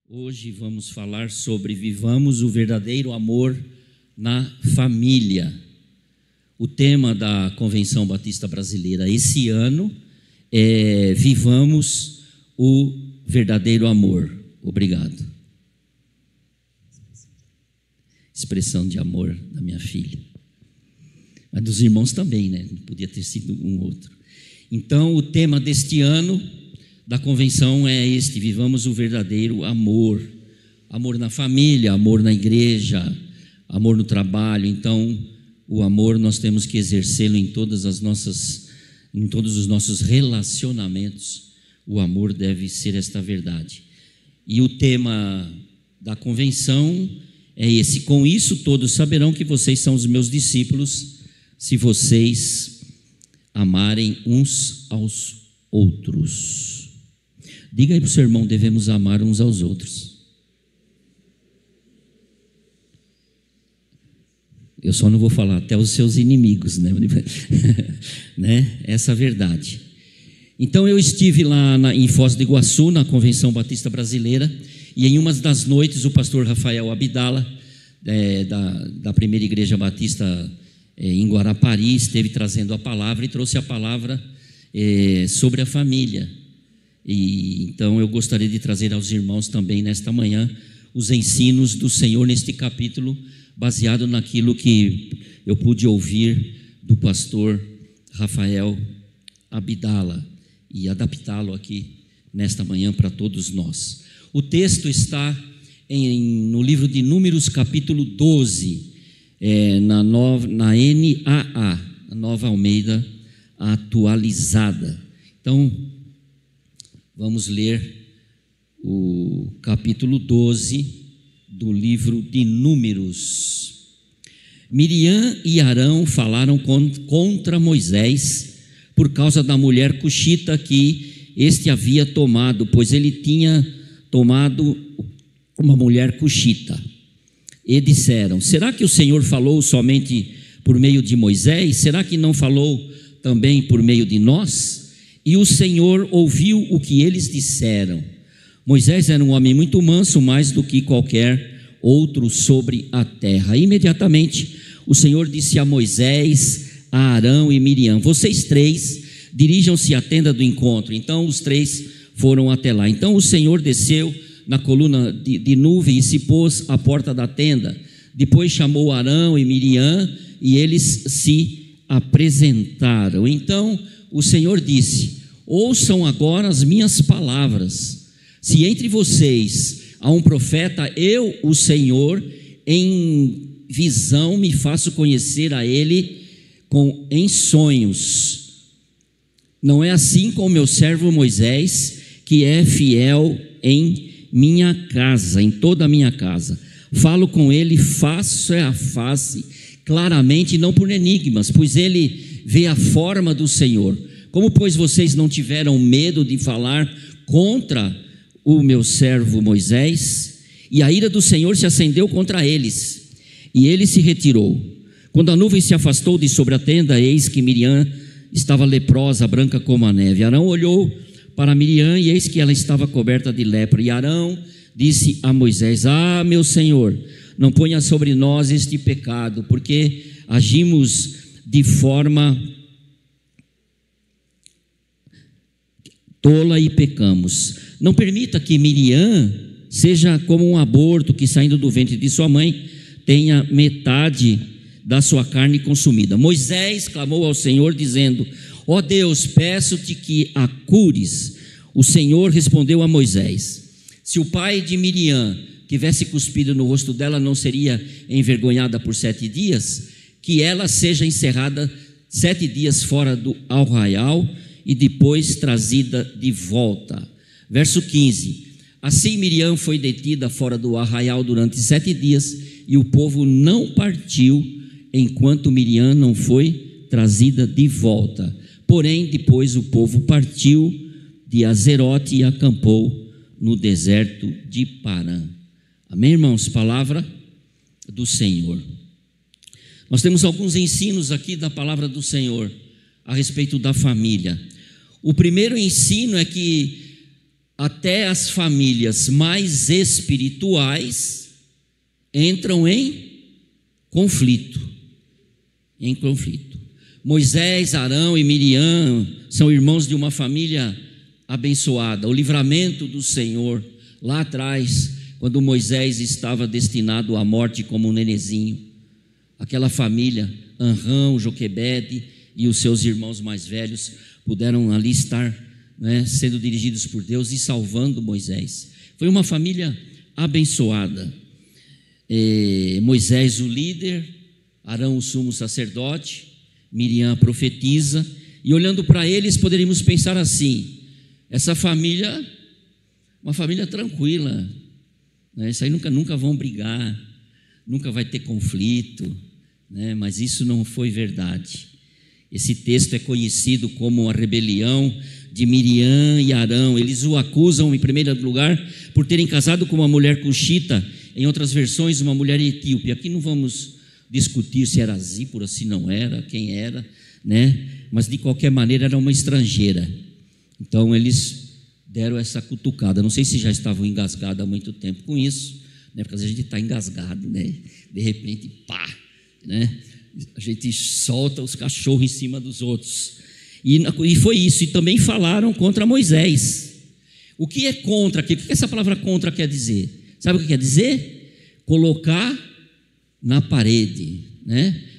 Hoje vamos falar sobre vivamos o verdadeiro amor na família. O tema da Convenção Batista Brasileira esse ano é vivamos o verdadeiro amor. Obrigado. Expressão de amor da minha filha. Mas dos irmãos também, né? Não podia ter sido um outro. Então, o tema deste ano da convenção é este: vivamos o verdadeiro amor. Amor na família, amor na igreja, amor no trabalho. Então, o amor nós temos que exercê-lo em todos os nossos relacionamentos. O amor deve ser esta verdade. E o tema da convenção é esse: com isso todos saberão que vocês são os meus discípulos, se vocês amarem uns aos outros. Diga aí para o seu irmão: devemos amar uns aos outros. Eu só não vou falar até os seus inimigos, né? Essa é a verdade. Então eu estive lá em Foz do Iguaçu, na Convenção Batista Brasileira, e em uma das noites o pastor Rafael Abdala, da primeira igreja batista em Guarapari, esteve trazendo a palavra e trouxe a palavra sobre a família. E então eu gostaria de trazer aos irmãos também nesta manhã os ensinos do Senhor neste capítulo, baseado naquilo que eu pude ouvir do pastor Rafael Abdala, e adaptá-lo aqui nesta manhã para todos nós. O texto está no livro de Números, capítulo 12, na NAA, a Nova Almeida Atualizada. Então, vamos ler o capítulo 12 do livro de Números. Miriam e Arão falaram contra Moisés por causa da mulher cuxita que este havia tomado, pois ele tinha tomado uma mulher cuxita. E disseram: será que o Senhor falou somente por meio de Moisés? Será que não falou também por meio de nós? E o Senhor ouviu o que eles disseram. Moisés era um homem muito manso, mais do que qualquer outro sobre a terra. Imediatamente o Senhor disse a Moisés, a Arão e Miriam: vocês três dirijam-se à tenda do encontro. Então os três foram até lá. Então o Senhor desceu na coluna de nuvem e se pôs à porta da tenda. Depois chamou Arão e Miriam e eles se apresentaram. Então o Senhor disse: ouçam agora as minhas palavras. Se entre vocês há um profeta, eu, o Senhor, em visão me faço conhecer a ele em sonhos. Não é assim com o meu servo Moisés, que é fiel em minha casa, em toda a minha casa. Falo com ele face a face, claramente, não por enigmas, pois ele vê a forma do Senhor. Como, pois, vocês não tiveram medo de falar contra o meu servo Moisés? E a ira do Senhor se acendeu contra eles, e ele se retirou. Quando a nuvem se afastou de sobre a tenda, eis que Miriam estava leprosa, branca como a neve. Arão olhou para Miriam, e eis que ela estava coberta de lepra. E Arão disse a Moisés: ah, meu Senhor, não ponha sobre nós este pecado, porque agimos de forma tola e pecamos. Não permita que Miriam seja como um aborto que, saindo do ventre de sua mãe, tenha metade da sua carne consumida. Moisés clamou ao Senhor dizendo: ó Deus, peço-te que a cures. O Senhor respondeu a Moisés: se o pai de Miriam tivesse cuspido no rosto dela, não seria envergonhada por 7 dias? Que ela seja encerrada 7 dias fora do arraial e depois trazida de volta. Verso 15: assim Miriam foi detida fora do arraial durante 7 dias, e o povo não partiu enquanto Miriam não foi trazida de volta. Porém, depois o povo partiu de Azerote e acampou no deserto de Parã. Amém, irmãos? Palavra do Senhor. Nós temos alguns ensinos aqui da palavra do Senhor a respeito da família. O primeiro ensino é que até as famílias mais espirituais entram em conflito. Em conflito. Moisés, Arão e Miriam são irmãos de uma família abençoada. O livramento do Senhor, lá atrás, quando Moisés estava destinado à morte como um nenezinho, aquela família, Amram, Joquebede e os seus irmãos mais velhos puderam ali estar, sendo dirigidos por Deus e salvando Moisés. Foi uma família abençoada. Moisés o líder, Arão o sumo sacerdote, Miriam a profetisa, e olhando para eles poderíamos pensar assim: essa família, uma família tranquila, isso aí nunca vão brigar, nunca vai ter conflito, mas isso não foi verdade. Esse texto é conhecido como a rebelião de Miriam e Arão. Eles o acusam, em primeiro lugar, por terem casado com uma mulher cuxita, em outras versões, uma mulher etíope. Aqui não vamos discutir se era Zípora, se não era, quem era, mas de qualquer maneira era uma estrangeira. Então eles deram essa cutucada. Não sei se já estavam engasgados há muito tempo com isso, porque às vezes a gente está engasgado, de repente, pá, a gente solta os cachorros em cima dos outros. E foi isso. E também falaram contra Moisés. O que é contra aqui? O que essa palavra contra quer dizer? Sabe o que quer dizer? Colocar na parede,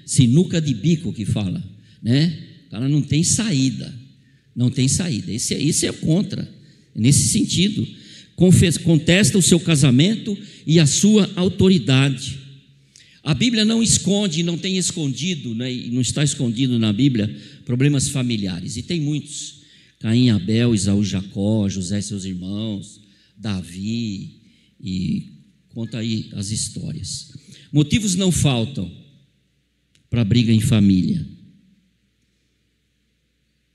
sinuca de bico que fala, O cara não tem saída, não tem saída. Isso é contra, nesse sentido. Contesta o seu casamento e a sua autoridade. A Bíblia não esconde, não tem escondido, e não está escondido na Bíblia problemas familiares, e tem muitos: Caim, Abel, Esaú, Jacó, José e seus irmãos, Davi, e conta aí as histórias. Motivos não faltam para briga em família.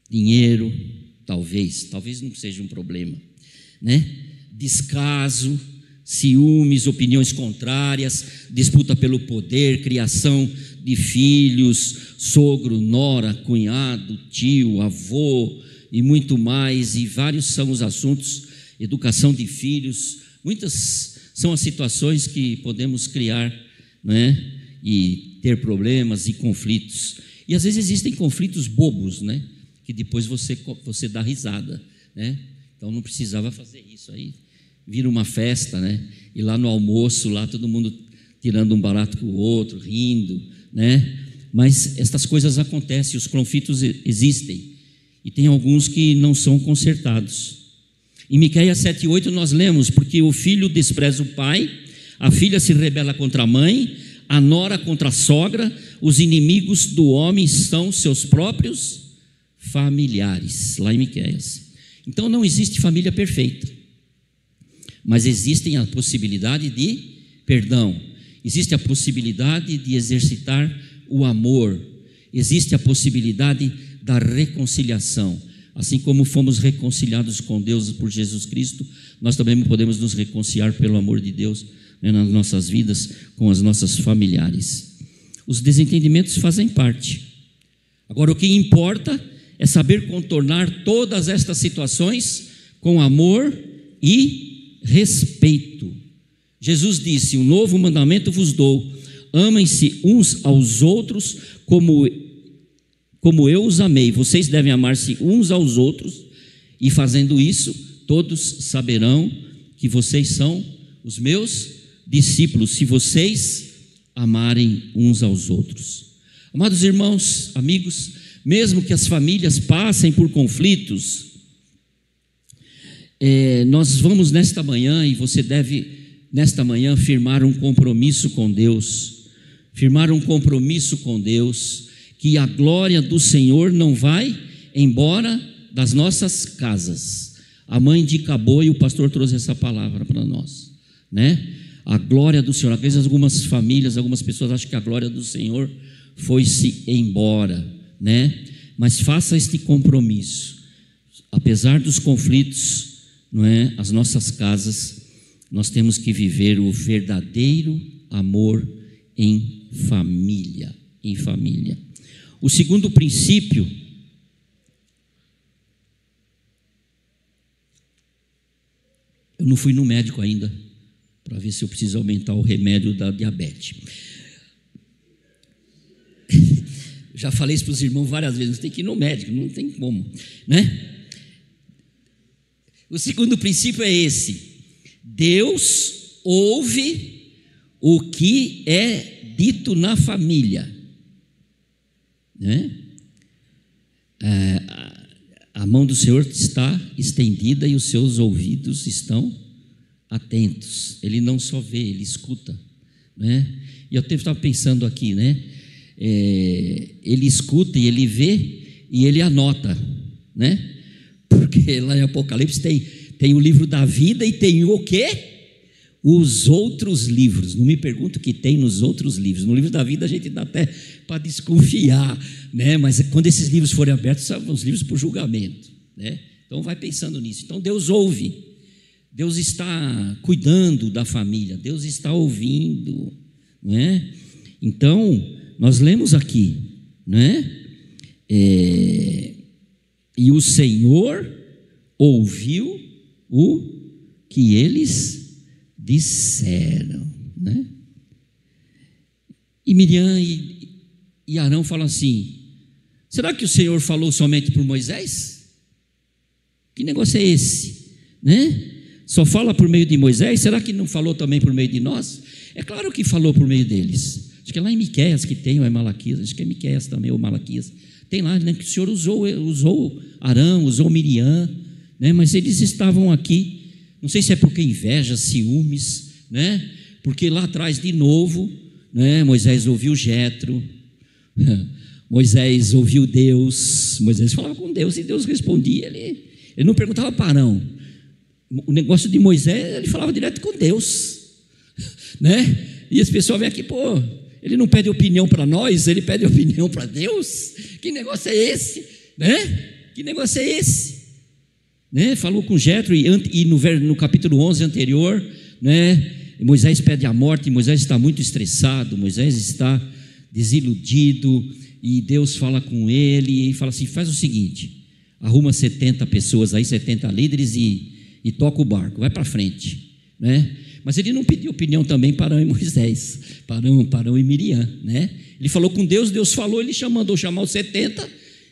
Dinheiro, talvez não seja um problema, Descaso, ciúmes, opiniões contrárias, disputa pelo poder, criação de filhos, sogro, nora, cunhado, tio, avô e muito mais, e vários são os assuntos, educação de filhos. Muitas são as situações que podemos criar, e ter problemas e conflitos. E às vezes existem conflitos bobos, que depois você dá risada, Então não precisava fazer isso aí. Vira uma festa, E lá no almoço, lá todo mundo tirando um barato com o outro, rindo, Mas estas coisas acontecem, os conflitos existem, e tem alguns que não são consertados. Em Miqueias 7:8 nós lemos: porque o filho despreza o pai, a filha se rebela contra a mãe, a nora contra a sogra, os inimigos do homem são seus próprios familiares. Lá em Miqueias. Então não existe família perfeita, mas existe a possibilidade de perdão, existe a possibilidade de exercitar o amor, existe a possibilidade da reconciliação. Assim como fomos reconciliados com Deus por Jesus Cristo, nós também podemos nos reconciliar pelo amor de Deus, nas nossas vidas, com as nossas familiares. Os desentendimentos fazem parte. Agora, o que importa é saber contornar todas estas situações com amor e respeito. Jesus disse: um novo mandamento vos dou, amem-se uns aos outros como eu os amei. Vocês devem amar-se uns aos outros, e fazendo isso, todos saberão que vocês são os meus discípulos, se vocês amarem uns aos outros. Amados irmãos, amigos, mesmo que as famílias passem por conflitos, nós vamos nesta manhã, e você deve nesta manhã firmar um compromisso com Deus, que a glória do Senhor não vai embora das nossas casas. A mãe de Caboi, o pastor trouxe essa palavra para nós, A glória do Senhor. Às vezes algumas famílias, algumas pessoas acham que a glória do Senhor foi-se embora, Mas faça este compromisso. Apesar dos conflitos, as nossas casas, nós temos que viver o verdadeiro amor em família, O segundo princípio Eu não fui no médico ainda para ver se eu preciso aumentar o remédio da diabetes. Já falei isso para os irmãos várias vezes, tem que ir no médico, não tem como, né? O segundo princípio é esse: Deus ouve o que é dito na família, né? A mão do Senhor está estendida e os seus ouvidos estão atentos. Ele não só vê, ele escuta, né? E eu estava pensando aqui, né? Ele escuta e ele vê e ele anota, né? Porque lá em Apocalipse tem o livro da vida e tem o quê? Os outros livros. Não me pergunto o que tem nos outros livros. No livro da vida a gente dá até para desconfiar, né? Mas quando esses livros forem abertos, são os livros para o julgamento, né? Então vai pensando nisso. Então Deus ouve, Deus está cuidando da família, Deus está ouvindo, né? Então nós lemos aqui, né? E o Senhor ouviu o que eles disseram, né? E Miriam e Arão falam assim: será que o Senhor falou somente por Moisés? Que negócio é esse, né? Só fala por meio de Moisés? Será que não falou também por meio de nós? É claro que falou por meio deles. Acho que é lá em Miqueias que tem, ou é Malaquias, acho que é Miqueias também, ou Malaquias. Tem lá, né, que o Senhor usou Arão, usou Miriam, né? Mas eles estavam aqui, não sei se é porque inveja, ciúmes, né? Porque lá atrás, de novo, né, Moisés ouviu Jetro, Moisés ouviu Deus, Moisés falava com Deus e Deus respondia. Ele não perguntava para Arão. O negócio de Moisés, ele falava direto com Deus, né? E esse pessoal vem aqui, pô, ele não pede opinião para nós, ele pede opinião para Deus. Que negócio é esse, né? Que negócio é esse, né? Falou com Jetro e no capítulo 11 anterior, né? Moisés pede a morte, Moisés está muito estressado, Moisés está desiludido, e Deus fala com ele e fala assim: faz o seguinte, arruma 70 pessoas aí, 70 líderes e toca o barco, vai para frente, né? Mas ele não pediu opinião também para Arão e Moisés, para Arão e Miriam, né? Ele falou com Deus, Deus falou, ele mandou chamar os 70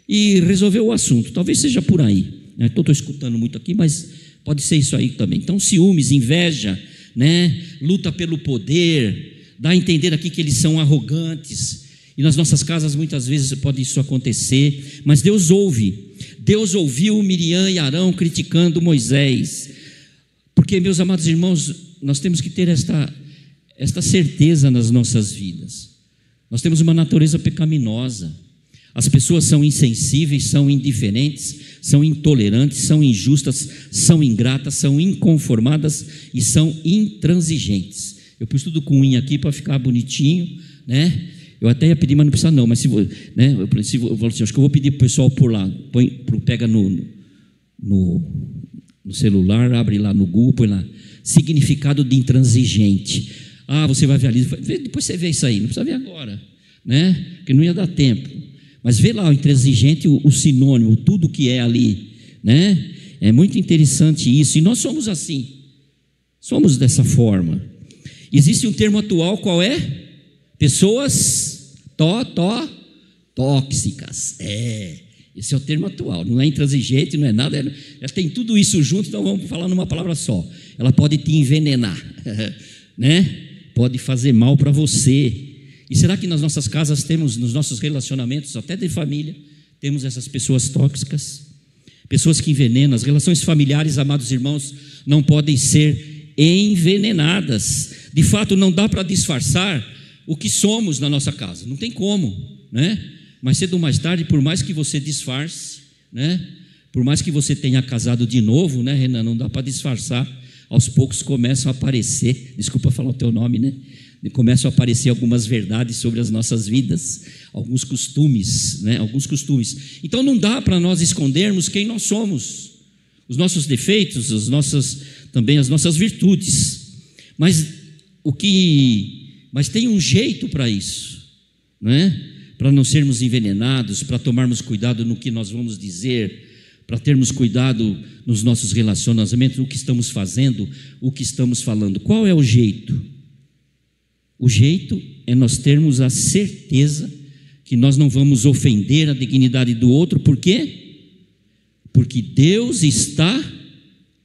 e resolveu o assunto. Talvez seja por aí, né? Estou escutando muito aqui, mas pode ser isso aí também. Então, ciúmes, inveja, né? Luta pelo poder, dá a entender aqui que eles são arrogantes, e nas nossas casas muitas vezes pode isso acontecer, mas Deus ouve. Deus ouviu Miriam e Arão criticando Moisés, porque, meus amados irmãos, nós temos que ter esta certeza nas nossas vidas. Nós temos uma natureza pecaminosa. As pessoas são insensíveis, são indiferentes, são intolerantes, são injustas, são ingratas, são inconformadas e são intransigentes. Eu pus tudo com unha aqui para ficar bonitinho, né? Eu até ia pedir, mas não precisa não. Mas né? Eu falo assim, acho que eu vou pedir para o pessoal por lá. Pega no celular, abre lá no Google, põe lá significado de intransigente. Você vai ver ali, depois você vê isso aí, não precisa ver agora, né? Porque não ia dar tempo. Mas vê lá o intransigente, o sinônimo, tudo que é ali, né? É muito interessante isso. E nós somos assim, somos dessa forma. Existe um termo atual, qual é? Pessoas tóxicas. Esse é o termo atual, não é intransigente, não é nada, ela tem tudo isso junto, então vamos falar numa palavra só. Ela pode te envenenar, né? Pode fazer mal para você. E será que nas nossas casas temos, nos nossos relacionamentos, até de família, temos essas pessoas tóxicas? Pessoas que envenenam. As relações familiares, amados irmãos, não podem ser envenenadas. De fato, não dá para disfarçar o que somos na nossa casa, não tem como, né? Mas cedo ou mais tarde, por mais que você disfarce, né? Por mais que você tenha casado de novo, né, Renan? Não dá para disfarçar. Aos poucos começam a aparecer, desculpa falar o teu nome, né? Começam a aparecer algumas verdades sobre as nossas vidas, alguns costumes, né? Alguns costumes. Então não dá para nós escondermos quem nós somos, os nossos defeitos, também as nossas virtudes. Mas tem um jeito para isso, né? Para não sermos envenenados, para tomarmos cuidado no que nós vamos dizer, para termos cuidado nos nossos relacionamentos, o que estamos fazendo, o que estamos falando. Qual é o jeito? O jeito é nós termos a certeza que nós não vamos ofender a dignidade do outro. Por quê? Porque Deus está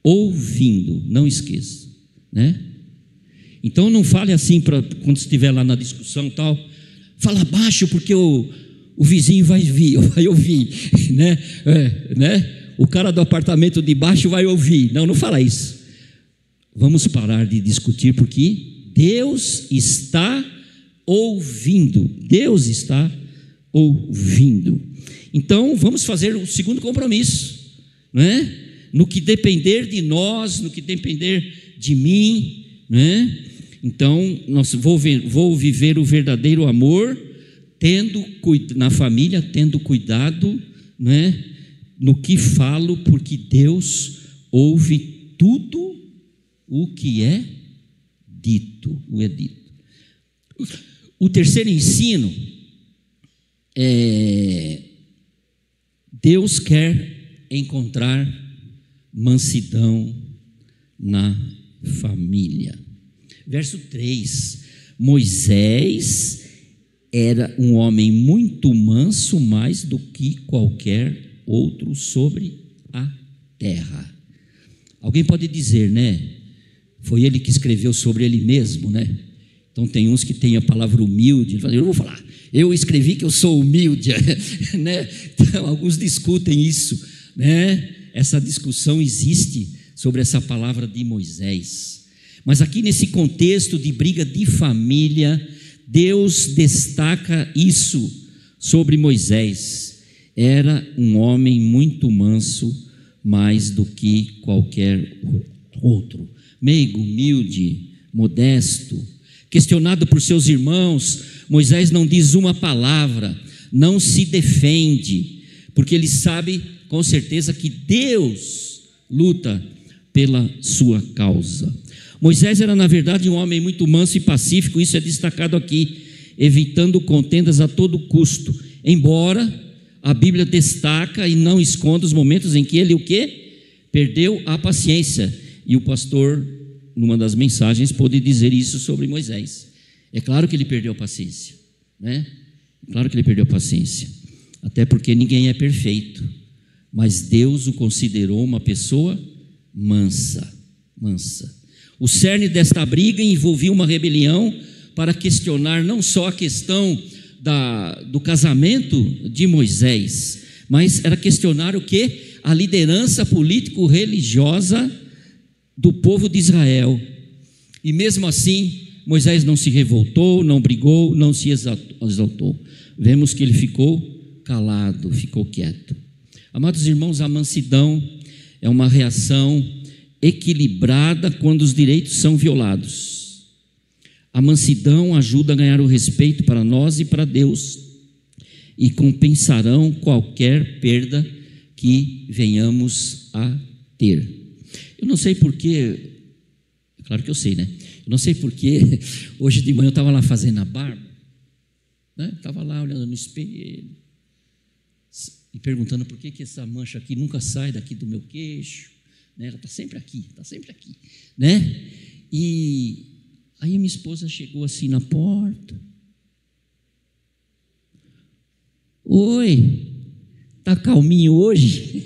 ouvindo, não esqueça, né? Então não fale assim para quando estiver lá na discussão tal, fala baixo porque o vizinho vai ouvir, né? O cara do apartamento de baixo vai ouvir. Não fala isso. Vamos parar de discutir porque Deus está ouvindo. Deus está ouvindo. Então vamos fazer o segundo compromisso, né? No que depender de nós, no que depender de mim, né? Então vou viver o verdadeiro amor, na família, tendo cuidado, né, no que falo, porque Deus ouve tudo o que é dito. O terceiro ensino é: Deus quer encontrar mansidão na família. Verso 3: Moisés era um homem muito manso, mais do que qualquer outro sobre a terra. Alguém pode dizer, né? Foi ele que escreveu sobre ele mesmo, né? Então tem uns que têm a palavra humilde. Eu vou falar, eu escrevi que eu sou humilde, né? Então alguns discutem isso, né? Essa discussão existe sobre essa palavra de Moisés. Mas aqui nesse contexto de briga de família, Deus destaca isso sobre Moisés. Era um homem muito manso, mais do que qualquer outro. Meigo, humilde, modesto. Questionado por seus irmãos, Moisés não diz uma palavra, não se defende, porque ele sabe com certeza que Deus luta pela sua causa. Moisés era, na verdade, um homem muito manso e pacífico, isso é destacado aqui, evitando contendas a todo custo, embora a Bíblia destaca e não esconde os momentos em que ele o quê? Perdeu a paciência, e o pastor, numa das mensagens, pôde dizer isso sobre Moisés. É claro que ele perdeu a paciência, né? É claro que ele perdeu a paciência, até porque ninguém é perfeito, mas Deus o considerou uma pessoa mansa. O cerne desta briga envolvia uma rebelião para questionar não só a questão do casamento de Moisés, mas era questionar o quê? A liderança político-religiosa do povo de Israel. E mesmo assim, Moisés não se revoltou, não brigou, não se exaltou. Vemos que ele ficou calado, ficou quieto. Amados irmãos, a mansidão é uma reação equilibrada quando os direitos são violados. A mansidão ajuda a ganhar o respeito para nós e para Deus, e compensarão qualquer perda que venhamos a ter. Eu não sei porquê, claro que eu sei, né? Eu não sei porquê, hoje de manhã eu estava lá fazendo a barba, né? Estava lá olhando no espelho e perguntando por que essa mancha aqui nunca sai daqui do meu queixo, né? Ela está sempre aqui, né? E aí a minha esposa chegou assim na porta. Oi, tá calminho hoje?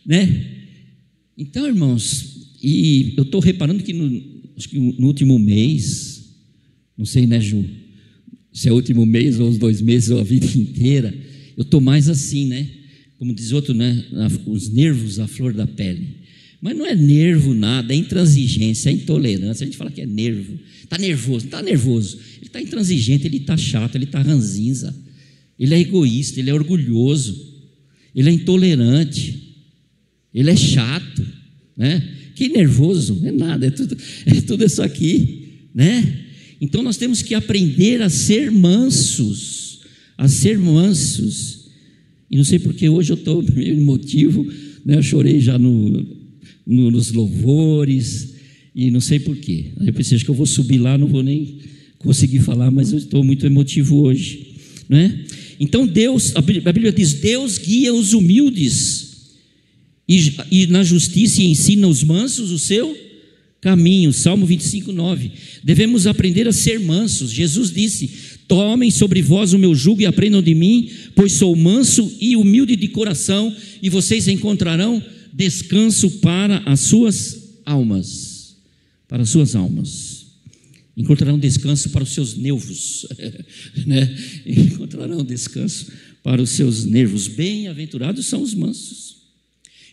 Né? Então, irmãos, e eu estou reparando que acho que no último mês, não sei, né, Ju, se é o último mês ou os 2 meses ou a vida inteira, eu estou mais assim, né? Como diz outro, né? Os nervos à flor da pele. Mas não é nervo nada, é intransigência, é intolerância. A gente fala que é nervo. Está nervoso, não está nervoso. Ele está intransigente, ele está chato, ele está ranzinza. Ele é egoísta, ele é orgulhoso. Ele é intolerante. Ele é chato, né? Que nervoso, não é nada, é tudo isso aqui, né? Então nós temos que aprender a ser mansos, E não sei porque hoje eu estou meio emotivo, né? Eu chorei já nos louvores, e não sei porquê. Aí eu pensei, acho que eu vou subir lá, não vou nem conseguir falar, mas eu estou muito emotivo hoje, né? Então a Bíblia diz: Deus guia os humildes e na justiça ensina os mansos o seu caminho. Salmo 25:9. Devemos aprender a ser mansos. Jesus disse: tomem sobre vós o meu jugo e aprendam de mim, pois sou manso e humilde de coração, e vocês encontrarão descanso para as suas almas. Para as suas almas. Encontrarão descanso para os seus nervos, né? Encontrarão descanso para os seus nervos. Bem-aventurados são os mansos.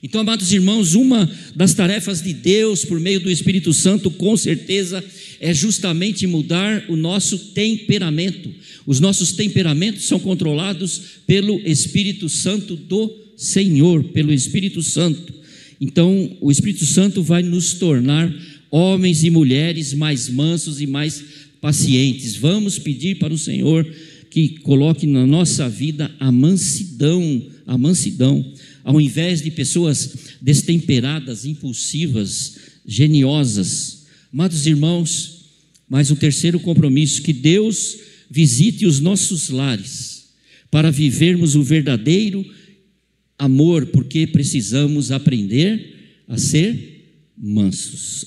Então, amados irmãos, uma das tarefas de Deus por meio do Espírito Santo, com certeza, é justamente mudar o nosso temperamento. Os nossos temperamentos são controlados pelo Espírito Santo do Senhor, pelo Espírito Santo. Então, o Espírito Santo vai nos tornar homens e mulheres mais mansos e mais pacientes. Vamos pedir para o Senhor que coloque na nossa vida a mansidão, ao invés de pessoas destemperadas, impulsivas, geniosas. Amados irmãos, mais um terceiro compromisso: que Deus visite os nossos lares para vivermos o verdadeiro amor, porque precisamos aprender a ser mansos,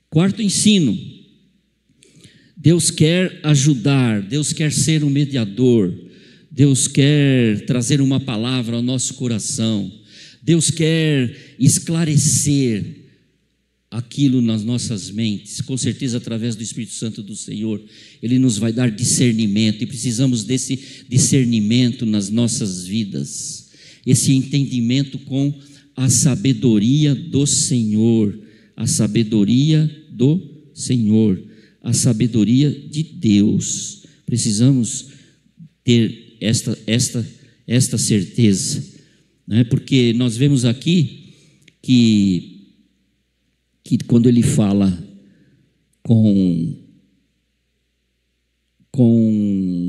Quarto ensino: Deus quer ajudar, Deus quer ser um mediador, Deus quer trazer uma palavra ao nosso coração, Deus quer esclarecer aquilo nas nossas mentes. Com certeza, através do Espírito Santo do Senhor, Ele nos vai dar discernimento, e precisamos desse discernimento nas nossas vidas, esse entendimento com a sabedoria do Senhor, a sabedoria do Senhor, a sabedoria de Deus. Precisamos ter esta certeza, né? Porque nós vemos aqui que quando ele fala com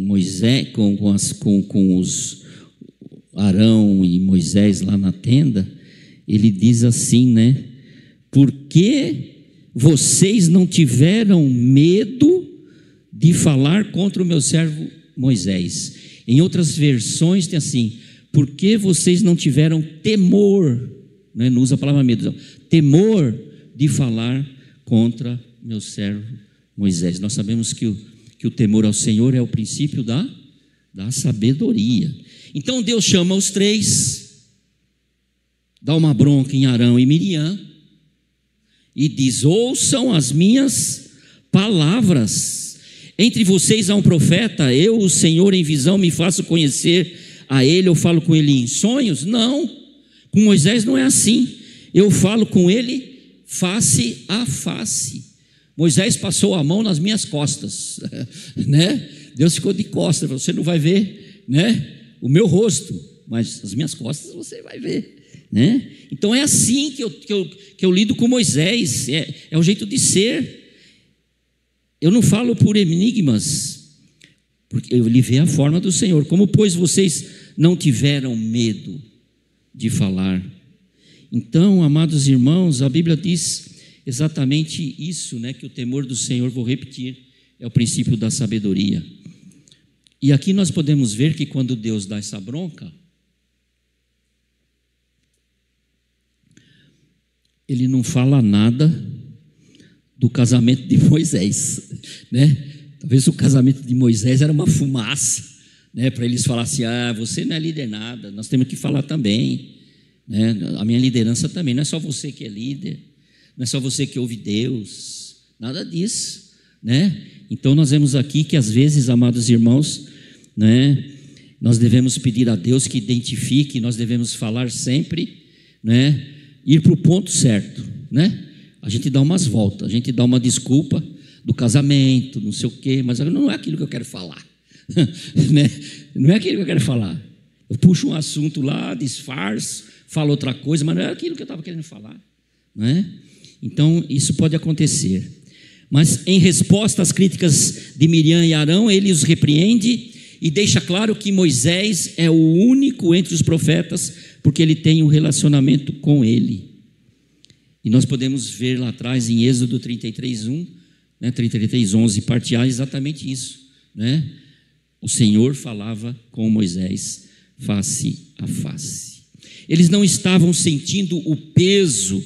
Moisés, com os Arão e Moisés lá na tenda, ele diz assim, né? Por que vocês não tiveram medo de falar contra o meu servo Moisés? Em outras versões tem assim: por que vocês não tiveram temor, né? Não usa a palavra medo, não. Temor de falar contra meu servo Moisés. Nós sabemos que o temor ao Senhor é o princípio da sabedoria. Então Deus chama os três, dá uma bronca em Arão e Miriam e diz: ouçam as minhas palavras. Entre vocês há um profeta, eu, o Senhor, em visão me faço conhecer a ele, eu falo com ele em sonhos? Não, com Moisés não é assim, eu falo com ele face a face. Moisés passou a mão nas minhas costas, né? Deus ficou de costas, você não vai ver, né, o meu rosto, mas as minhas costas você vai ver, né? Então é assim que eu lido com Moisés, é o jeito de ser. Eu não falo por enigmas, porque eu lhe vejo a forma do Senhor. Como, pois, vocês não tiveram medo de falar? Então, amados irmãos, a Bíblia diz exatamente isso, né? Que o temor do Senhor, vou repetir, é o princípio da sabedoria. E aqui nós podemos ver que quando Deus dá essa bronca, Ele não fala nada do casamento de Moisés, né? Talvez o casamento de Moisés era uma fumaça, né? Para eles falarem assim: você não é líder nada, nós temos que falar também, né? A minha liderança também, não é só você que é líder, não é só você que ouve Deus, nada disso, né? Então nós vemos aqui que às vezes, amados irmãos, né, nós devemos pedir a Deus que identifique, nós devemos falar sempre, né, ir para o ponto certo, né? A gente dá umas voltas, a gente dá uma desculpa do casamento, não sei o quê, mas não é aquilo que eu quero falar, né? Não é aquilo que eu quero falar. Eu puxo um assunto lá, disfarço, falo outra coisa, mas não é aquilo que eu estava querendo falar, né? Então isso pode acontecer. Mas em resposta às críticas de Miriam e Arão, ele os repreende e deixa claro que Moisés é o único entre os profetas, porque ele tem um relacionamento com ele. E nós podemos ver lá atrás em Êxodo 33:1, né, 33:11, parte A, exatamente isso, né? o Senhor falava com Moisés face a face. Eles não estavam sentindo o peso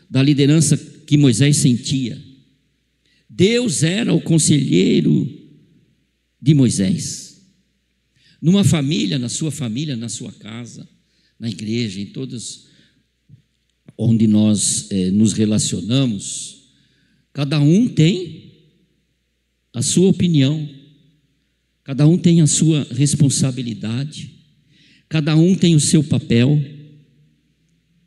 da liderança que Moisés sentia. Deus era o conselheiro de Moisés. Numa família, na sua casa, na igreja, em todas onde nós nos relacionamos, cada um tem a sua opinião, cada um tem a sua responsabilidade, cada um tem o seu papel,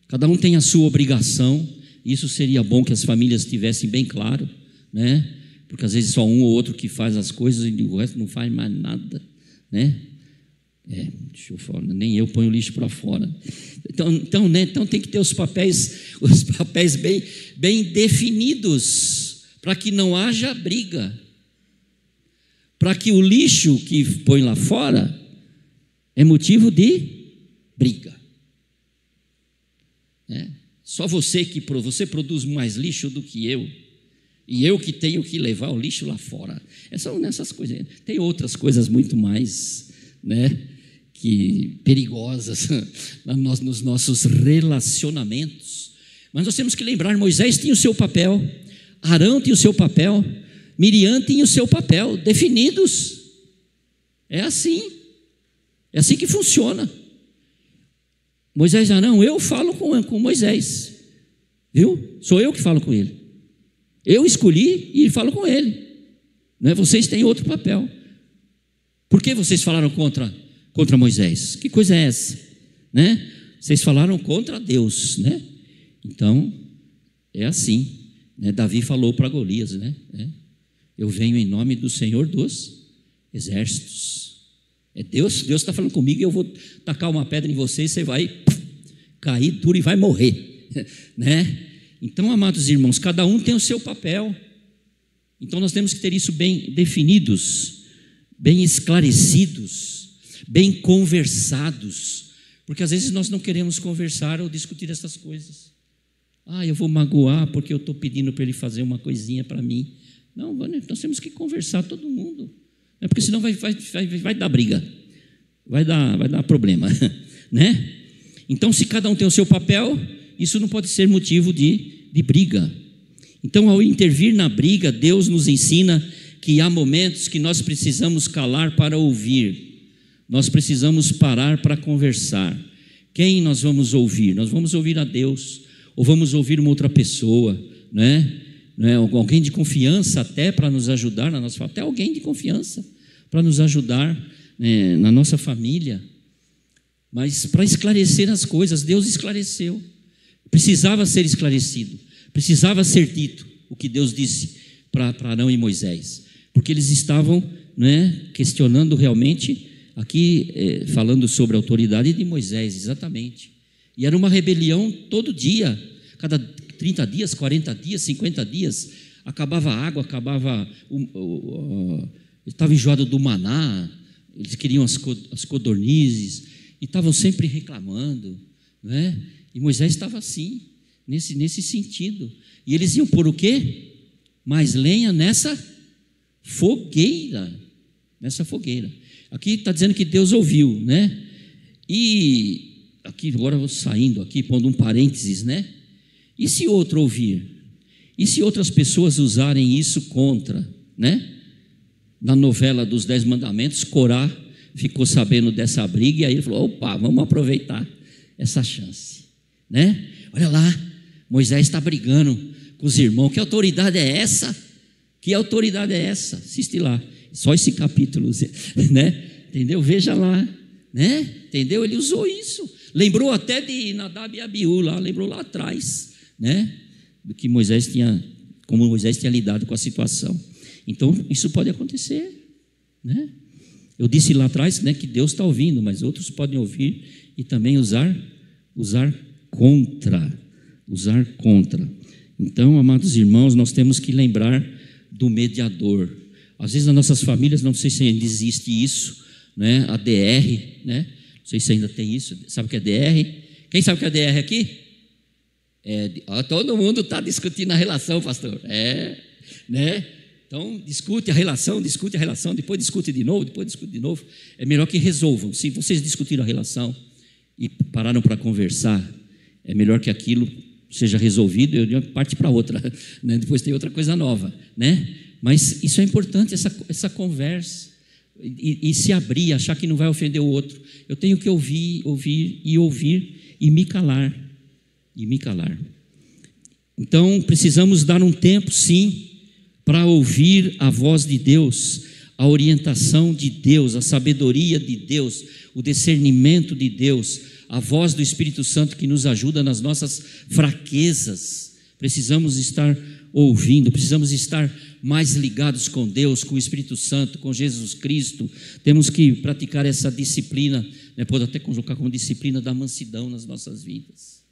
cada um tem a sua obrigação. Isso seria bom que as famílias tivessem bem claro, né? Porque às vezes só um ou outro que faz as coisas e o resto não faz mais nada, né? Deixa eu falar, nem eu ponho o lixo para fora. Então tem que ter os papéis bem definidos, para que não haja briga, para que o lixo que põe lá fora é motivo de briga. Só você produz mais lixo do que eu, e eu que tenho que levar o lixo lá fora. São nessas coisas. Tem outras coisas muito mais, que perigosas nos nossos relacionamentos. Mas nós temos que lembrar: Moisés tinha o seu papel, Arão tinha o seu papel, Miriam tinha o seu papel definidos. É assim que funciona. Moisés e Arão, eu falo com Moisés, viu? Sou eu que falo com ele. Eu escolhi e falo com ele. Não é? Vocês têm outro papel. Por que vocês falaram contra Moisés? Que coisa é essa? Né? Vocês falaram contra Deus, né? Então, é assim, né? Davi falou para Golias, né? Eu venho em nome do Senhor dos Exércitos. Deus está falando comigo, e eu vou tacar uma pedra em você e você vai cair duro e vai morrer, né? Então, amados irmãos, cada um tem o seu papel. Então nós temos que ter isso bem definidos, bem esclarecidos, bem conversados, porque às vezes nós não queremos conversar ou discutir essas coisas. Eu vou magoar porque eu estou pedindo para ele fazer uma coisinha para mim. Não, nós temos que conversar todo mundo, porque senão vai dar briga, vai dar problema, né? Então, se cada um tem o seu papel, isso não pode ser motivo de briga. Então, ao intervir na briga, Deus nos ensina que há momentos que nós precisamos calar para ouvir, nós precisamos parar para conversar. Quem nós vamos ouvir? Nós vamos ouvir a Deus, ou vamos ouvir uma outra pessoa, né? Alguém de confiança até para nos ajudar na nossa família, até alguém de confiança para nos ajudar, né, na nossa família. Mas para esclarecer as coisas, Deus esclareceu. Precisava ser esclarecido, precisava ser dito o que Deus disse para Arão e Moisés, porque eles estavam, né, questionando realmente, aqui falando sobre a autoridade de Moisés, exatamente. E era uma rebelião todo dia, cada 30 dias, 40 dias, 50 dias, acabava a água, estava enjoado do maná, eles queriam as codornizes, e estavam sempre reclamando, né? E Moisés estava assim, nesse sentido. E eles iam pôr o quê? Mais lenha nessa fogueira. Aqui está dizendo que Deus ouviu, né? E aqui agora eu vou saindo aqui, pondo um parênteses, né? E se outro ouvir? E se outras pessoas usarem isso contra, né? Na novela dos 10 mandamentos, Corá ficou sabendo dessa briga, e aí ele falou: opa, vamos aproveitar essa chance, né? Olha lá, Moisés está brigando com os irmãos. Que autoridade é essa? Assiste lá, só esse capítulo, né? Entendeu? Veja lá, né? Entendeu? Ele usou isso, lembrou até de Nadab e Abiú lá, lembrou lá atrás, né? Do que Moisés tinha, como Moisés tinha lidado com a situação. Então isso pode acontecer, né? Eu disse lá atrás, né, que Deus está ouvindo, mas outros podem ouvir e também usar contra. Então, amados irmãos, nós temos que lembrar do mediador. Às vezes nas nossas famílias, não sei se ainda existe isso, né? A DR, né? Não sei se ainda tem isso. Sabe o que é DR? Quem sabe o que é DR aqui? Todo mundo está discutindo a relação, pastor. Né? Então, discute a relação, depois discute de novo. É melhor que resolvam. Se vocês discutiram a relação e pararam para conversar, é melhor que aquilo seja resolvido e parte para outra, né? Depois tem outra coisa nova, né? Mas isso é importante, essa conversa, e se abrir, achar que não vai ofender o outro. Eu tenho que ouvir e me calar. Então, precisamos dar um tempo, sim, para ouvir a voz de Deus, a orientação de Deus, a sabedoria de Deus, o discernimento de Deus, a voz do Espírito Santo que nos ajuda nas nossas fraquezas. Precisamos estar ouvindo, precisamos estar mais ligados com Deus, com o Espírito Santo, com Jesus Cristo. Temos que praticar essa disciplina, né? Pode até colocar como disciplina da mansidão nas nossas vidas.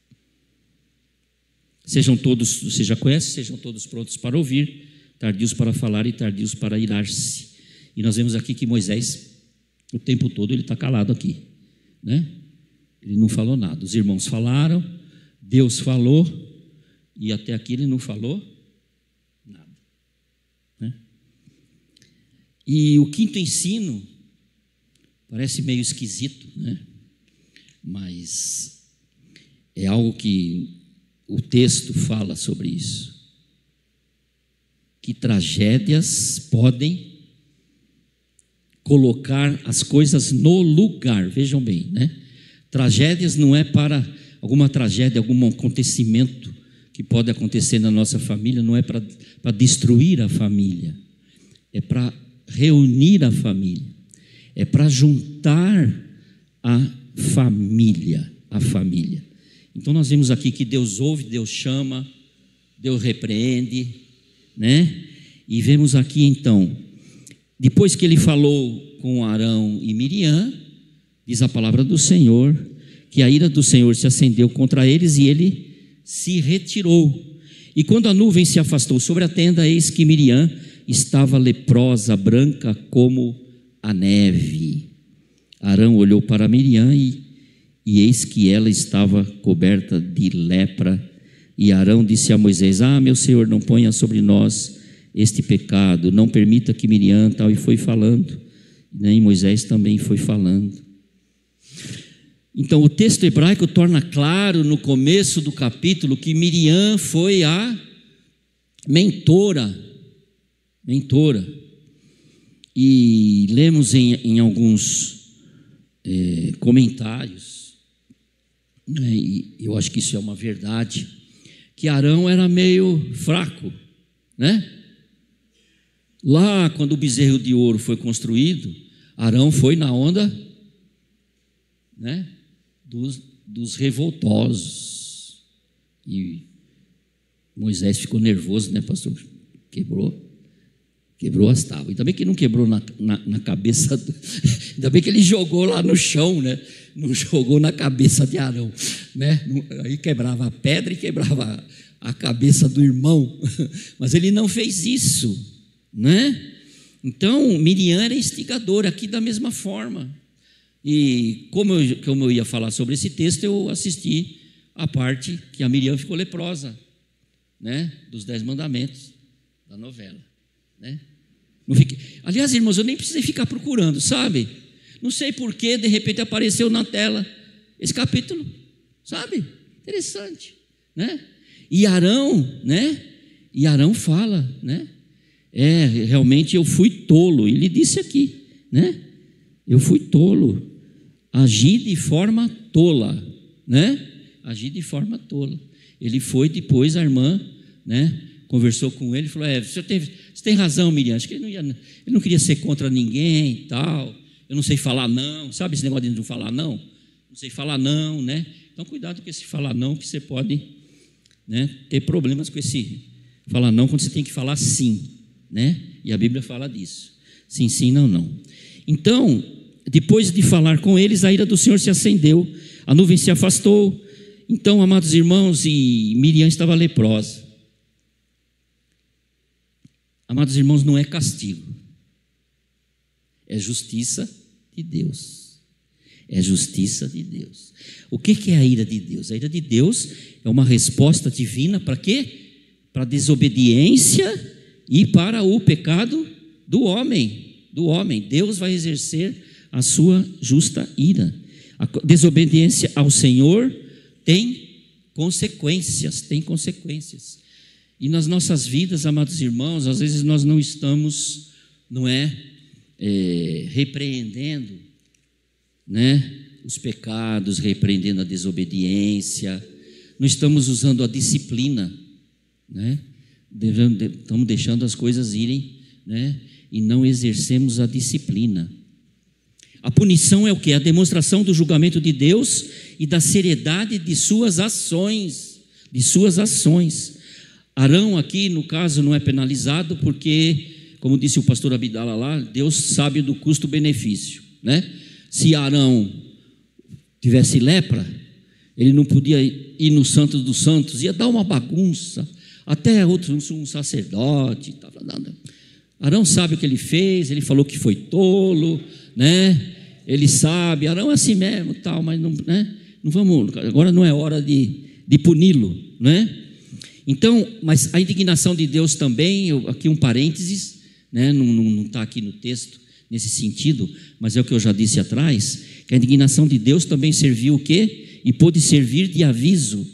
Sejam todos, você já conhece, sejam todos prontos para ouvir, tardios para falar e tardios para irar-se. E nós vemos aqui que Moisés, o tempo todo, ele está calado aqui, né? Ele não falou nada. Os irmãos falaram, Deus falou, e até aqui ele não falou nada, né? E o quinto ensino parece meio esquisito, né? Mas é algo que o texto fala sobre isso. Que tragédias podem colocar as coisas no lugar. Vejam bem, né? Tragédias não é para alguma tragédia, algum acontecimento que pode acontecer na nossa família, não é para destruir a família, é para reunir a família, é para juntar a família. Então nós vemos aqui que Deus ouve, Deus chama, Deus repreende, né? E vemos aqui então, depois que ele falou com Arão e Miriam, diz a palavra do Senhor, que a ira do Senhor se acendeu contra eles e ele se retirou. E quando a nuvem se afastou sobre a tenda, eis que Miriam estava leprosa, branca como a neve. Arão olhou para Miriam e eis que ela estava coberta de lepra. E Arão disse a Moisés: meu Senhor, não ponha sobre nós este pecado, não permita que Miriam tal. E foi falando, né? E Moisés também foi falando. Então o texto hebraico torna claro no começo do capítulo que Miriam foi a mentora. E lemos em alguns comentários, né, e eu acho que isso é uma verdade, que Arão era meio fraco, né? Lá quando o bezerro de ouro foi construído, Arão foi na onda, né, dos revoltosos, e Moisés ficou nervoso, né, pastor? Quebrou as tábuas. Ainda bem que não quebrou na cabeça, ainda bem que ele jogou lá no chão, né? Não jogou na cabeça de Arão, né? Aí quebrava a pedra e quebrava a cabeça do irmão, mas ele não fez isso, né? Então Miriam era instigadora aqui da mesma forma. E como eu ia falar sobre esse texto, eu assisti a parte que a Miriam ficou leprosa, né? Dos 10 mandamentos da novela, né? Não fiquei... Aliás, irmãos, eu nem precisei ficar procurando, sabe? Não sei porquê, de repente apareceu na tela esse capítulo, sabe? Interessante, né? E Arão, né? E Arão fala, né? Realmente eu fui tolo. Ele disse aqui, né? Eu fui tolo, agi de forma tola, né? Agi de forma tola. Ele foi depois, a irmã, né, conversou com ele e falou: você tem razão, Miriam, acho que ele não queria ser contra ninguém e tal. Eu não sei falar não, sabe esse negócio de não falar não? Não sei falar não, né? Então cuidado com esse falar não, que você pode, né, ter problemas com esse falar não quando você tem que falar sim, né? E a Bíblia fala disso, sim, sim, não, não. Então, depois de falar com eles, a ira do Senhor se acendeu, a nuvem se afastou. Então, amados irmãos, e Miriam estava leprosa. Amados irmãos, não é castigo, é justiça de Deus. É justiça de Deus. O que é a ira de Deus? A ira de Deus é uma resposta divina para quê? Para a desobediência e para o pecado do homem. Deus vai exercer a sua justa ira. A desobediência ao Senhor tem consequências. E nas nossas vidas, amados irmãos, às vezes nós não estamos, repreendendo, os pecados, repreendendo a desobediência, não estamos usando a disciplina, estamos deixando as coisas irem, e não exercemos a disciplina. A punição é o quê? A demonstração do julgamento de Deus e da seriedade de suas ações. Arão aqui, no caso, não é penalizado porque, como disse o pastor Abdala lá, Deus sabe do custo-benefício, Se Arão tivesse lepra, ele não podia ir no Santo dos Santos, ia dar uma bagunça, até um sacerdote. Arão sabe o que ele fez, ele falou que foi tolo, ele sabe, Arão é assim mesmo, tal, mas não vamos, agora não é hora de puni-lo, Então, mas a indignação de Deus também, aqui um parênteses, não está aqui no texto nesse sentido, mas é o que eu já disse atrás, que a indignação de Deus também serviu o quê? E pôde servir de aviso,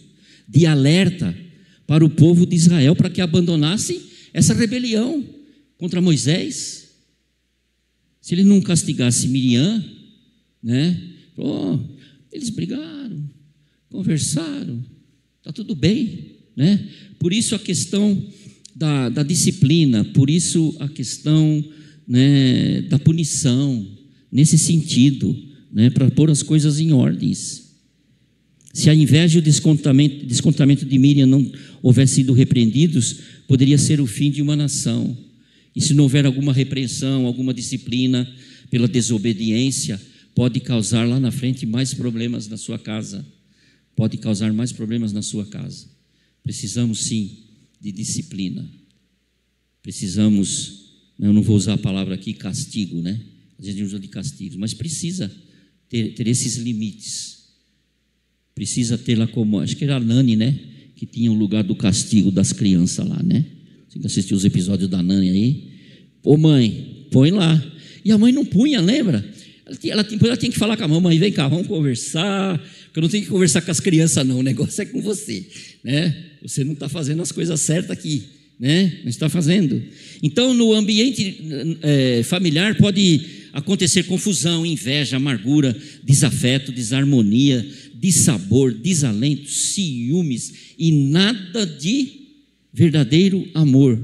de alerta para o povo de Israel, para que abandonasse essa rebelião contra Moisés. Se ele não castigasse Miriam, eles brigaram, conversaram, está tudo bem, Por isso a questão da disciplina, por isso a questão da punição, nesse sentido, para pôr as coisas em ordens. Se a inveja e o descontentamento de Miriam não houvessem sido repreendidos, poderia ser o fim de uma nação. E se não houver alguma repreensão, alguma disciplina pela desobediência, pode causar lá na frente mais problemas na sua casa. Precisamos sim de disciplina. Precisamos, eu não vou usar a palavra aqui, castigo, A gente usa de castigo, mas precisa ter esses limites. Precisa ter lá como, acho que era a Nani, que tinha o lugar do castigo das crianças lá, Você que assistiu os episódios da Nani aí? Ô mãe, põe lá. E a mãe não punha, lembra? Ela tinha que falar com a mamãe, vem cá, vamos conversar, porque eu não tenho que conversar com as crianças não, o negócio é com você, Você não está fazendo as coisas certas aqui, Não está fazendo. Então, no ambiente familiar pode acontecer confusão, inveja, amargura, desafeto, desarmonia, dissabor, desalento, ciúmes e nada de verdadeiro amor.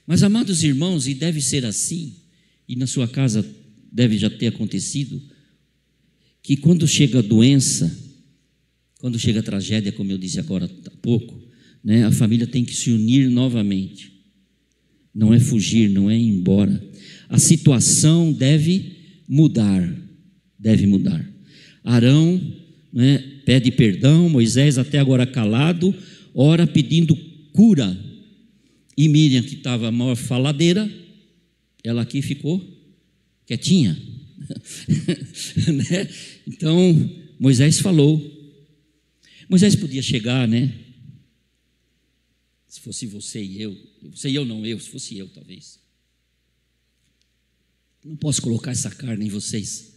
Mas, amados irmãos, e deve ser assim, e na sua casa deve já ter acontecido, que quando chega a doença, quando chega a tragédia, como eu disse agora há pouco, a família tem que se unir novamente. Não é fugir, não é ir embora. A situação deve mudar. Arão pede perdão, Moisés até agora calado, ora pedindo cura. E Miriam, que estava a maior faladeira, ela aqui ficou quietinha. Então, Moisés falou. Moisés podia chegar, se fosse você e eu, se fosse eu talvez. Não posso colocar essa carne em vocês,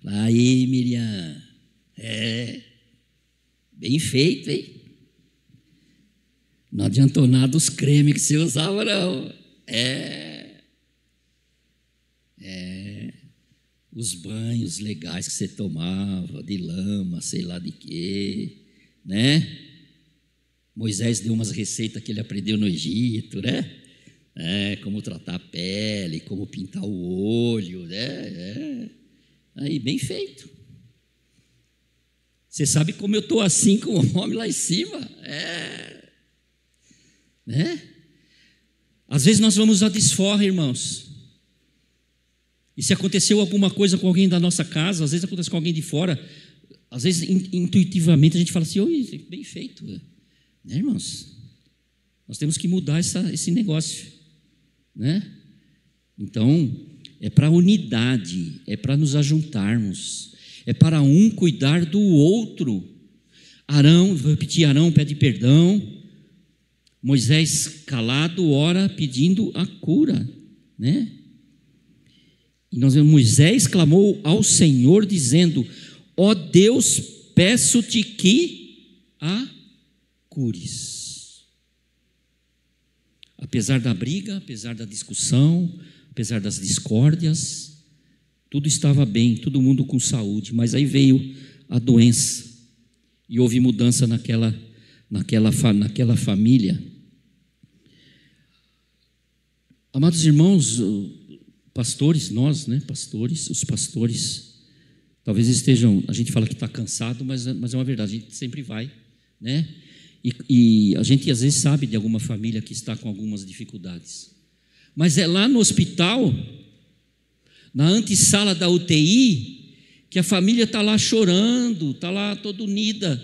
Aí, Miriam, bem feito, hein? Não adiantou nada os cremes que você usava, não. Os banhos legais que você tomava, de lama, sei lá de quê, Moisés deu umas receitas que ele aprendeu no Egito, como tratar a pele, como pintar o olho, Aí, bem feito. Você sabe como eu estou assim com o homem lá em cima? Às vezes nós vamos à desforra, irmãos. E se aconteceu alguma coisa com alguém da nossa casa, às vezes acontece com alguém de fora, às vezes intuitivamente a gente fala assim, oi, bem feito, irmãos? Nós temos que mudar esse negócio, Então, é para a unidade, é para nos ajuntarmos, é para um cuidar do outro. Arão, vou repetir, Arão pede perdão, Moisés calado ora pedindo a cura, né? E nós vemos, Moisés clamou ao Senhor dizendo: ó Deus, peço-te que a cures. Apesar da briga, apesar da discussão, apesar das discórdias, tudo estava bem, todo mundo com saúde, mas aí veio a doença e houve mudança naquela família. Amados irmãos, pastores, nós, né, pastores, os pastores, talvez estejam, a gente fala que está cansado, mas é uma verdade, a gente sempre vai, né? E a gente às vezes sabe de alguma família que está com algumas dificuldades, mas é lá no hospital, na antessala da UTI, que a família está lá chorando, está lá toda unida,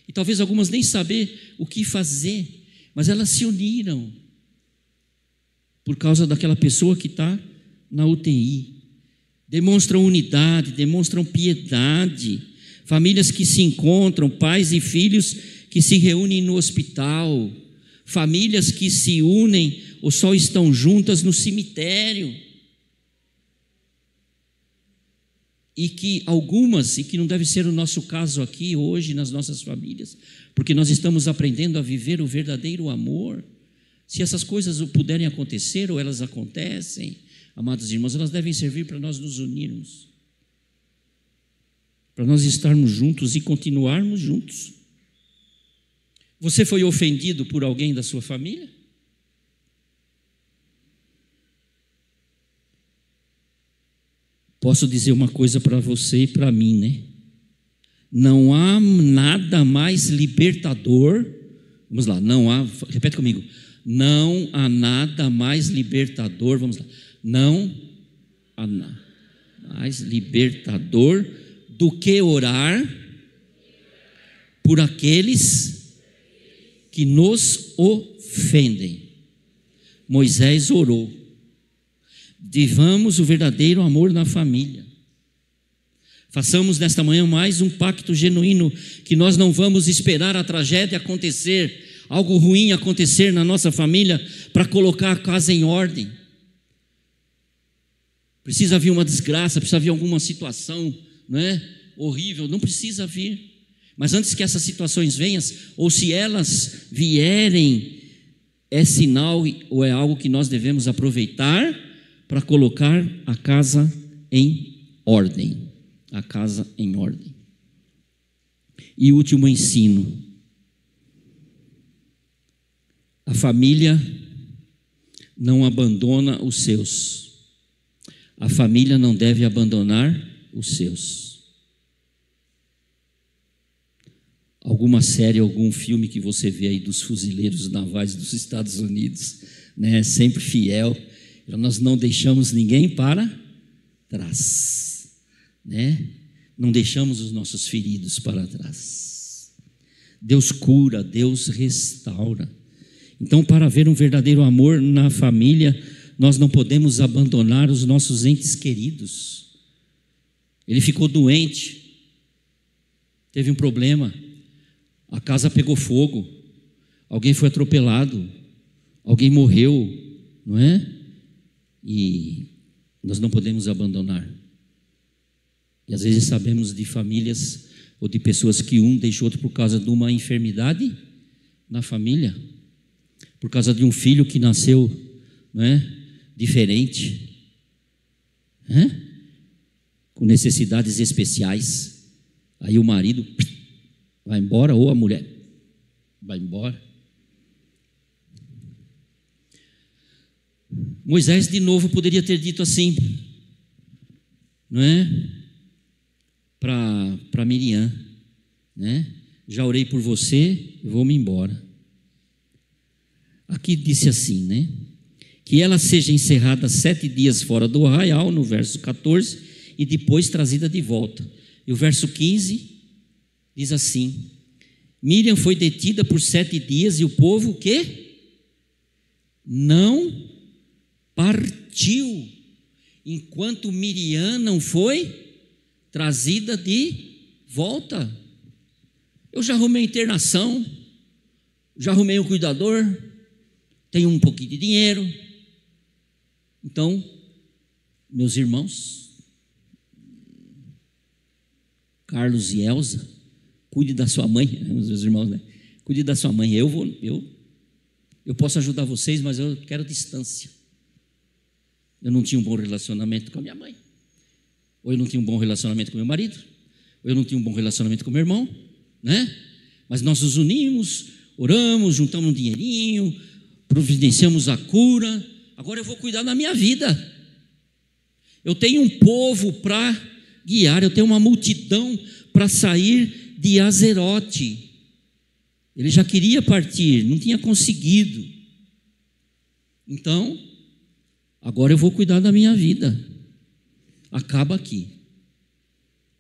e talvez algumas nem saber o que fazer, mas elas se uniram por causa daquela pessoa que está na UTI. Demonstram unidade, demonstram piedade. Famílias que se encontram, pais e filhos que se reúnem no hospital, famílias que se unem ou só estão juntas no cemitério. E que algumas, e que não deve ser o nosso caso aqui hoje nas nossas famílias, porque nós estamos aprendendo a viver o verdadeiro amor. Se essas coisas puderem acontecer, ou elas acontecem, amados irmãos, elas devem servir para nós nos unirmos, para nós estarmos juntos e continuarmos juntos. Você foi ofendido por alguém da sua família? Posso dizer uma coisa para você e para mim, né? Não há nada mais libertador. Vamos lá, não há, repete comigo. Não há nada mais libertador, vamos lá. Não há nada mais libertador do que orar por aqueles que nos ofendem. Moisés orou. Vivamos o verdadeiro amor na família. Façamos nesta manhã mais um pacto genuíno, que nós não vamos esperar a tragédia acontecer, algo ruim acontecer na nossa família, para colocar a casa em ordem. Precisa vir uma desgraça, precisa vir alguma situação, não é? Horrível, não precisa vir. Mas antes que essas situações venham, ou se elas vierem, é sinal ou é algo que nós devemos aproveitar para colocar a casa em ordem. A casa em ordem. E último ensino. A família não abandona os seus. A família não deve abandonar os seus. Alguma série, algum filme que você vê aí dos fuzileiros navais dos Estados Unidos, né? Sempre fiel. Nós não deixamos ninguém para trás, né? Não deixamos os nossos feridos para trás. Deus cura, Deus restaura. Então, para haver um verdadeiro amor na família, nós não podemos abandonar os nossos entes queridos. Ele ficou doente, teve um problema, a casa pegou fogo, alguém foi atropelado, alguém morreu, não é? E nós não podemos abandonar. E às vezes sabemos de famílias ou de pessoas que um deixou outro por causa de uma enfermidade na família, por causa de um filho que nasceu, não é? Diferente, com necessidades especiais. Aí o marido vai embora, ou a mulher vai embora. Moisés de novo poderia ter dito assim, não é? Para Miriam, né? Já orei por você, eu vou-me embora. Aqui disse assim, né? Que ela seja encerrada 7 dias fora do arraial, no verso 14, e depois trazida de volta. E o verso 15 diz assim: Miriam foi detida por 7 dias e o povo o quê? Não partiu, enquanto Miriam não foi trazida de volta. Eu já arrumei internação, já arrumei um cuidador, tenho um pouquinho de dinheiro. Então, meus irmãos, Carlos e Elza, cuide da sua mãe, meus irmãos, né? Cuide da sua mãe. Eu posso ajudar vocês, mas eu quero distância. Eu não tinha um bom relacionamento com a minha mãe, ou eu não tinha um bom relacionamento com meu marido, ou eu não tinha um bom relacionamento com meu irmão, né? Mas nós nos unimos, oramos, juntamos um dinheirinho, providenciamos a cura. Agora eu vou cuidar da minha vida. Eu tenho um povo para guiar, eu tenho uma multidão para sair de Azerote. Ele já queria partir, não tinha conseguido. Então, agora eu vou cuidar da minha vida. Acaba aqui.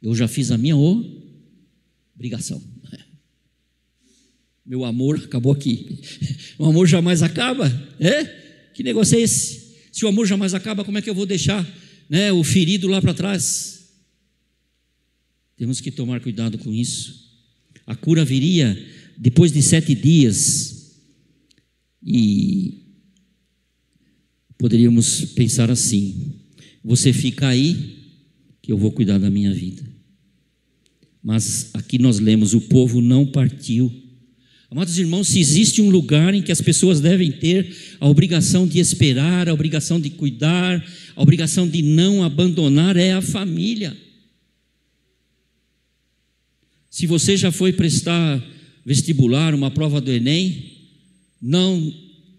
Eu já fiz a minha obrigação. Meu amor acabou aqui. O amor jamais acaba? Que negócio é esse? Se o amor jamais acaba, como é que eu vou deixar, né, o ferido lá para trás? Temos que tomar cuidado com isso. A cura viria depois de 7 dias. E poderíamos pensar assim: você fica aí, que eu vou cuidar da minha vida. Mas aqui nós lemos: o povo não partiu. Amados irmãos, se existe um lugar em que as pessoas devem ter a obrigação de esperar, a obrigação de cuidar, a obrigação de não abandonar, é a família. Se você já foi prestar vestibular, uma prova do Enem,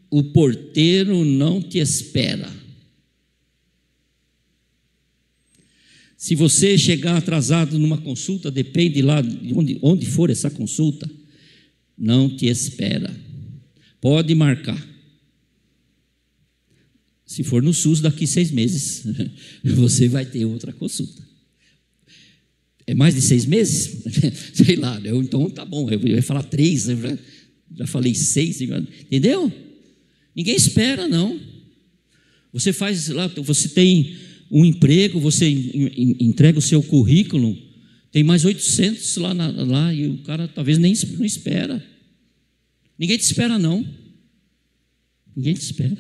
o porteiro não te espera. Se você chegar atrasado numa consulta, depende lá de onde for essa consulta, não te espera. Pode marcar. Se for no SUS, daqui 6 meses, você vai ter outra consulta. É mais de 6 meses? Sei lá, então tá bom, eu ia falar 3, eu já falei 6, entendeu? Ninguém espera, não. Você faz lá, você tem um emprego, você entrega o seu currículo, tem mais 800 lá e o cara talvez nem não espera. Ninguém te espera, não. Ninguém te espera.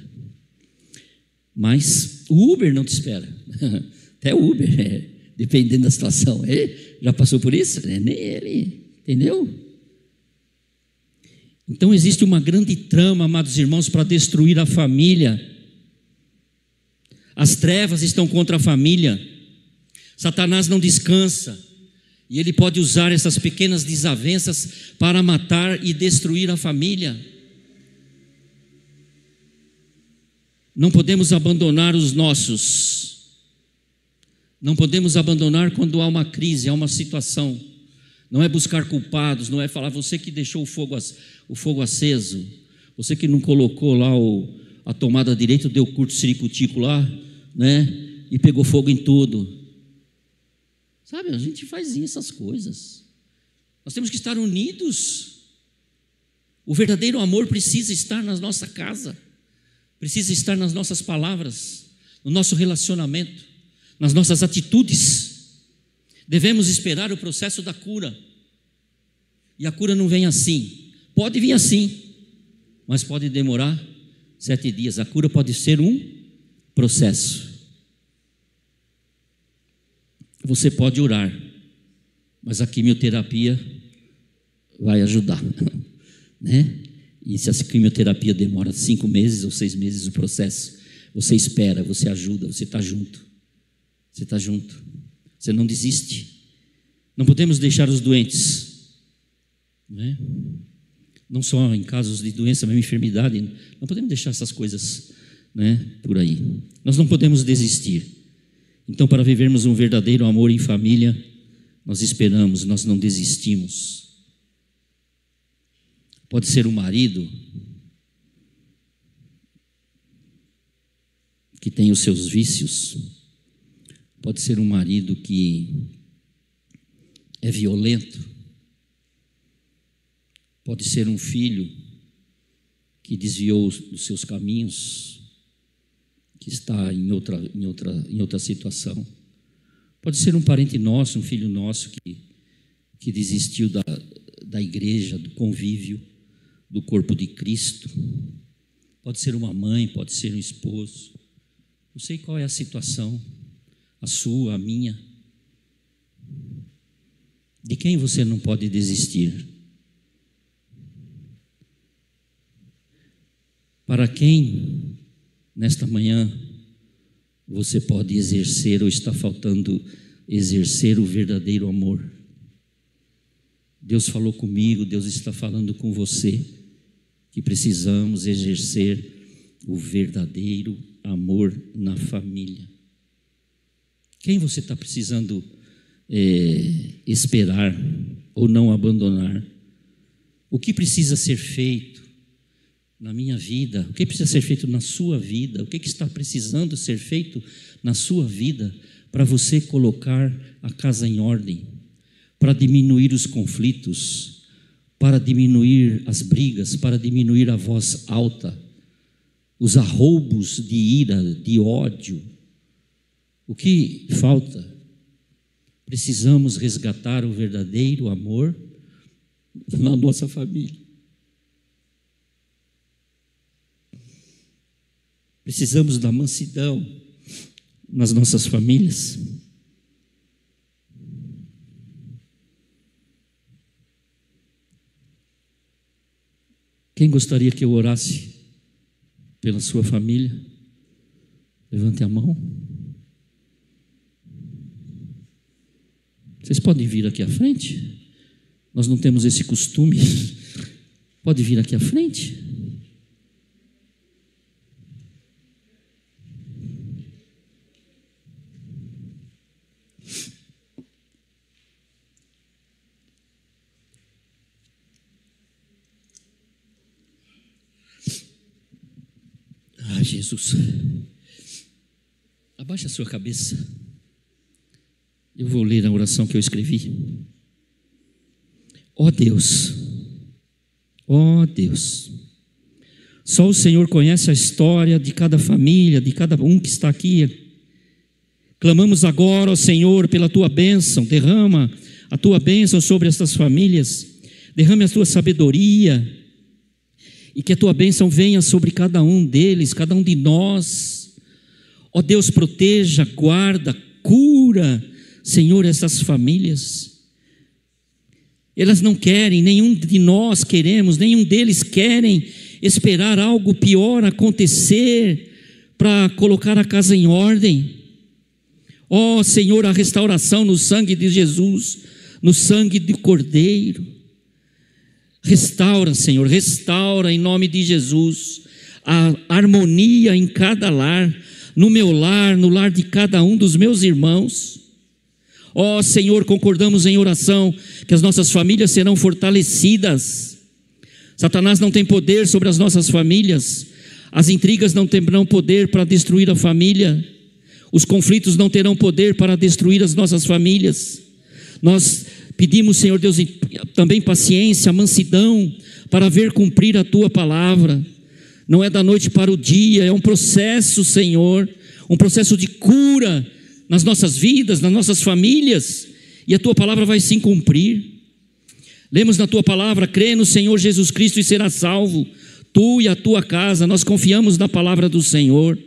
Mas o Uber não te espera. Até o Uber, dependendo da situação. Ele já passou por isso? Nem ele, entendeu? Então existe uma grande trama, amados irmãos, para destruir a família. As trevas estão contra a família. Satanás não descansa. E ele pode usar essas pequenas desavenças para matar e destruir a família. Não podemos abandonar os nossos. Não podemos abandonar quando há uma crise, há uma situação. Não é buscar culpados, não é falar você que deixou o fogo aceso, você que não colocou lá a tomada direita, deu curto-circuitico lá, né? E pegou fogo em tudo. Sabe, a gente faz essas coisas. Nós temos que estar unidos. O verdadeiro amor precisa estar na nossa casa, precisa estar nas nossas palavras, no nosso relacionamento, nas nossas atitudes. Devemos esperar o processo da cura. E a cura não vem assim. Pode vir assim, mas pode demorar 7 dias. A cura pode ser um processo. Você pode orar, mas a quimioterapia vai ajudar, né? E se a quimioterapia demora 5 meses ou 6 meses o processo, você espera, você ajuda, você está junto. Você está junto. Você não desiste. Não podemos deixar os doentes, né? Não só em casos de doença, mas enfermidade. Não podemos deixar essas coisas, né, por aí. Nós não podemos desistir. Então, para vivermos um verdadeiro amor em família, nós esperamos, nós não desistimos. Pode ser um marido que tem os seus vícios, pode ser um marido que é violento, pode ser um filho que desviou dos seus caminhos, que está em outra situação. Pode ser um parente nosso, um filho nosso que desistiu da igreja, do convívio, do corpo de Cristo. pode ser uma mãe, pode ser um esposo. Não sei qual é a situação, a sua, a minha. De quem você não pode desistir? Para quem, nesta manhã, você pode exercer ou está faltando exercer o verdadeiro amor? Deus falou comigo, Deus está falando com você, que precisamos exercer o verdadeiro amor na família. Quem você está precisando esperar ou não abandonar? O que precisa ser feito na minha vida? O que precisa ser feito na sua vida? O que está precisando ser feito na sua vida para você colocar a casa em ordem, para diminuir os conflitos, para diminuir as brigas, para diminuir a voz alta, os arroubos de ira, de ódio? O que falta? Precisamos resgatar o verdadeiro amor na nossa família. Precisamos da mansidão nas nossas famílias. Quem gostaria que eu orasse pela sua família? Levante a mão. Vocês podem vir aqui à frente? Nós não temos esse costume. Pode vir aqui à frente? Ah, Jesus. Abaixa a sua cabeça. Eu vou ler a oração que eu escrevi. Ó Deus, só o Senhor conhece a história de cada família, de cada um que está aqui. Clamamos agora, ó Senhor, pela Tua bênção. Derrama a Tua bênção sobre estas famílias. Derrame a Tua sabedoria. E que a Tua bênção venha sobre cada um deles, cada um de nós. Ó Deus, proteja, guarda, cura, Senhor, essas famílias. Elas não querem, nenhum de nós queremos, nenhum deles querem esperar algo pior acontecer para colocar a casa em ordem. Ó Senhor, a restauração no sangue de Jesus, no sangue do Cordeiro. Restaura, Senhor, restaura em nome de Jesus a harmonia em cada lar, no meu lar, no lar de cada um dos meus irmãos. Ó Senhor, concordamos em oração que as nossas famílias serão fortalecidas. Satanás não tem poder sobre as nossas famílias. As intrigas não terão poder para destruir a família. Os conflitos não terão poder para destruir as nossas famílias. Nós pedimos, Senhor Deus, também paciência, mansidão, para ver cumprir a Tua palavra. Não é da noite para o dia, é um processo, Senhor, um processo de cura nas nossas vidas, nas nossas famílias, e a Tua palavra vai sim cumprir. Lemos na Tua palavra: crê no Senhor Jesus Cristo e será salvo, tu e a tua casa. Nós confiamos na palavra do Senhor.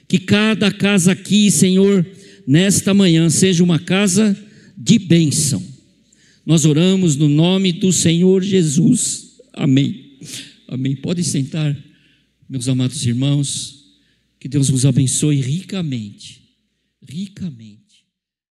Que cada casa aqui, Senhor, nesta manhã, seja uma casa de bênção. Nós oramos no nome do Senhor Jesus. Amém. Amém. Podem sentar, meus amados irmãos. Que Deus vos abençoe ricamente. Ricamente.